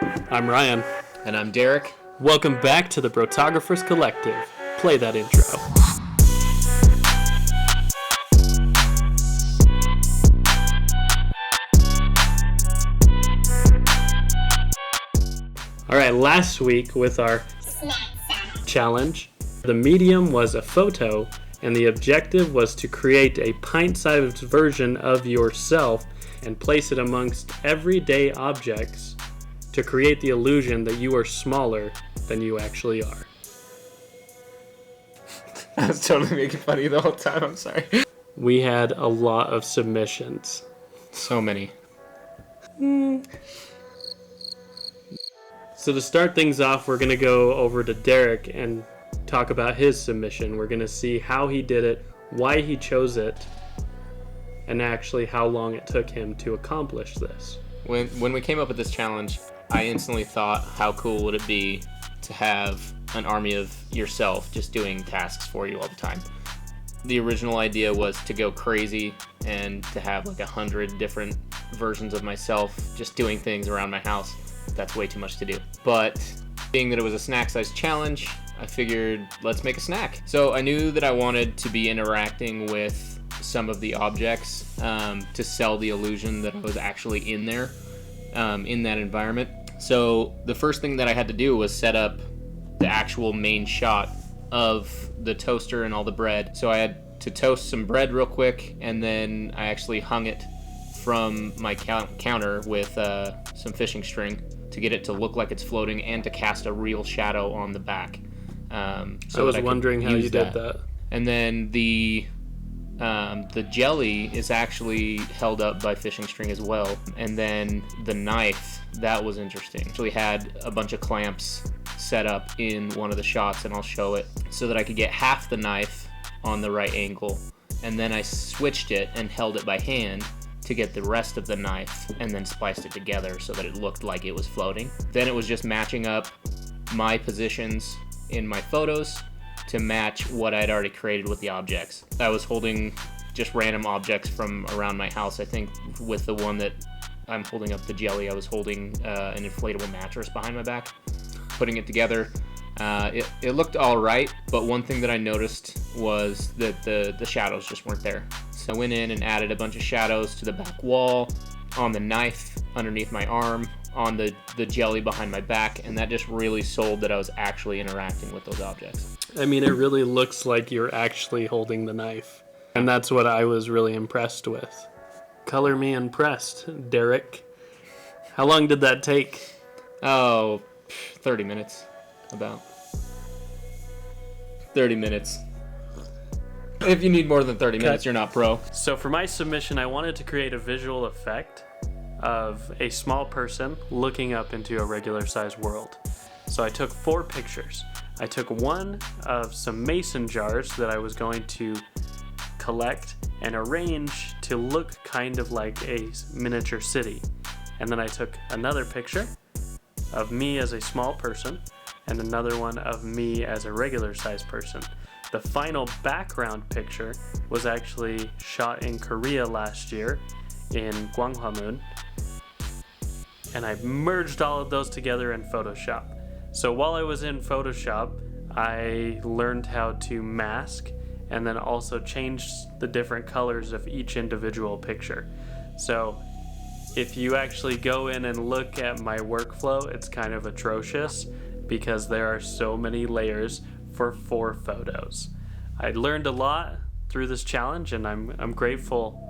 I'm Ryan. And I'm Derek. Welcome back to the Brotographers Collective. Play that intro. Alright, last week with our challenge, the medium was a photo, and the objective was to create a pint-sized version of yourself and place it amongst everyday objects to create the illusion that you are smaller than you actually are. I was totally making fun of you the whole time, I'm sorry. We had a lot of submissions. So many. So to start things off, we're going to go over to Derek and talk about his submission. We're going to see how he did it, why he chose it, and actually how long it took him to accomplish this. When we came up with this challenge, I instantly thought, how cool would it be to have an army of yourself just doing tasks for you all the time. The original idea was to go crazy and to have like 100 different versions of myself just doing things around my house. That's way too much to do. But being that it was a snack-sized challenge, I figured, let's make a snack. So I knew that I wanted to be interacting with some of the objects to sell the illusion that I was actually in there, in that environment. So the first thing that I had to do was set up the actual main shot of the toaster and all the bread. So I had to toast some bread real quick, and then I actually hung it from my counter with some fishing string to get it to look like it's floating and to cast a real shadow on the back. So I was wondering how you did that. And then the jelly is actually held up by fishing string as well. And then the knife, that was interesting. Actually had a bunch of clamps set up in one of the shots, and I'll show it, so that I could get half the knife on the right angle. And then I switched it and held it by hand to get the rest of the knife, and then spliced it together so that it looked like it was floating. Then it was just matching up my positions in my photos to match what I'd already created with the objects. I was holding just random objects from around my house. I think with the one that I'm holding up, the jelly, I was holding an inflatable mattress behind my back, putting it together. It looked all right, but one thing that I noticed was that the shadows just weren't there. So I went in and added a bunch of shadows to the back wall, on the knife underneath my arm, on the jelly behind my back, and that just really sold that I was actually interacting with those objects. I mean, it really looks like you're actually holding the knife, and that's what I was really impressed with. Color me impressed, Derek. How long did that take? Oh, 30 minutes, about. 30 minutes. If you need more than 30 minutes, you're not pro. So for my submission, I wanted to create a visual effect of a small person looking up into a regular-sized world. So I took 4 pictures. I took one of some mason jars that I was going to collect and arrange to look kind of like a miniature city. And then I took another picture of me as a small person and another one of me as a regular-sized person. The final background picture was actually shot in Korea last year in Gwanghwamun, and I merged all of those together in Photoshop. So while I was in Photoshop, I learned how to mask and then also change the different colors of each individual picture. So if you actually go in and look at my workflow, it's kind of atrocious because there are so many layers for 4 photos. I learned a lot through this challenge, and I'm grateful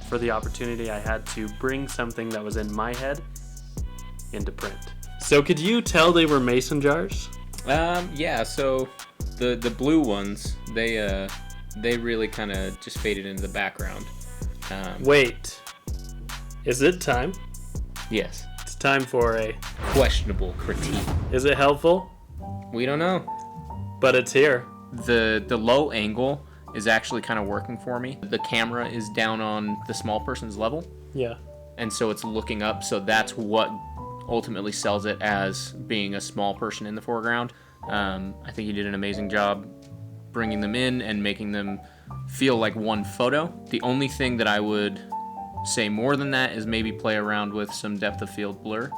for the opportunity I had to bring something that was in my head into print. So could you tell they were mason jars? Yeah, so the blue ones, they really kind of just faded into the background. Wait, is it time? Yes. It's time for a questionable critique. Is it helpful? We don't know. But it's here. The low angle is actually kind of working for me. The camera is down on the small person's level. Yeah. And so it's looking up, so that's what ultimately sells it as being a small person in the foreground. I think you did an amazing job bringing them in and making them feel like one photo. The only thing that I would say more than that is maybe play around with some depth of field blur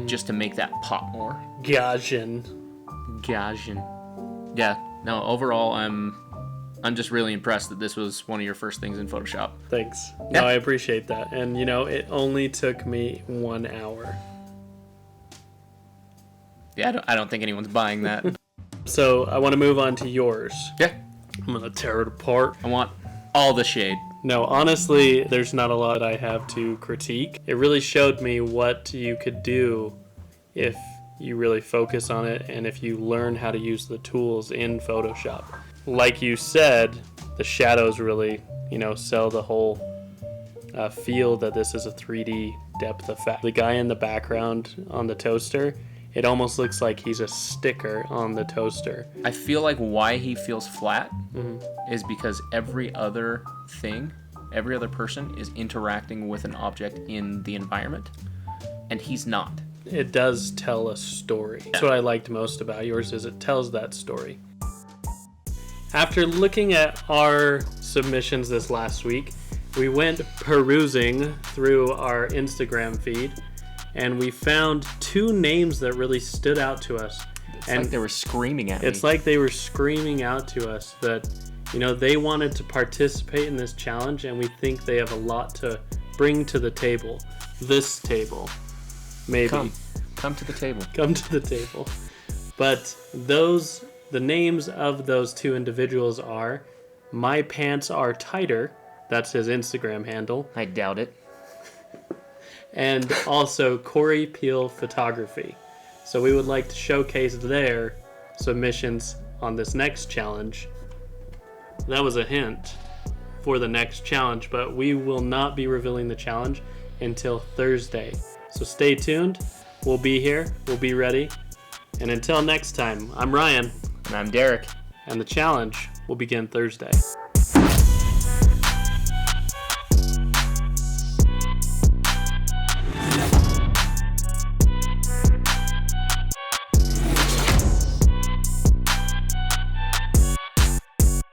just to make that pop more. Gaijin. Yeah. No, overall, I'm just really impressed that this was one of your first things in Photoshop. Thanks. Yeah. No, I appreciate that. And, it only took me 1 hour. Yeah, I don't think anyone's buying that. So I want to move on to yours. Yeah. I'm going to tear it apart. I want all the shade. No, honestly, there's not a lot I have to critique. It really showed me what you could do if you really focus on it and if you learn how to use the tools in Photoshop. Like you said, the shadows really, sell the whole feel that this is a 3D depth effect. The guy in the background on the toaster, it almost looks like he's a sticker on the toaster. I feel like why he feels flat is because every other person is interacting with an object in the environment, and he's not. It does tell a story. That's what I liked most about yours, is it tells that story. After looking at our submissions this last week, we went perusing through our Instagram feed, and we found 2 names that really stood out to us. It's like they were screaming at me. It's like they were screaming out to us that, they wanted to participate in this challenge, and we think they have a lot to bring to the table. This table, maybe. Come to the table. Come to the table. But the names of those 2 individuals are My Pants Are Tighter. That's his Instagram handle. I doubt it. And also Corey Peel Photography. So we would like to showcase their submissions on this next challenge. That was a hint for the next challenge, but we will not be revealing the challenge until Thursday. So stay tuned. We'll be here. We'll be ready. And until next time, I'm Ryan. And I'm Derek. And the challenge will begin Thursday.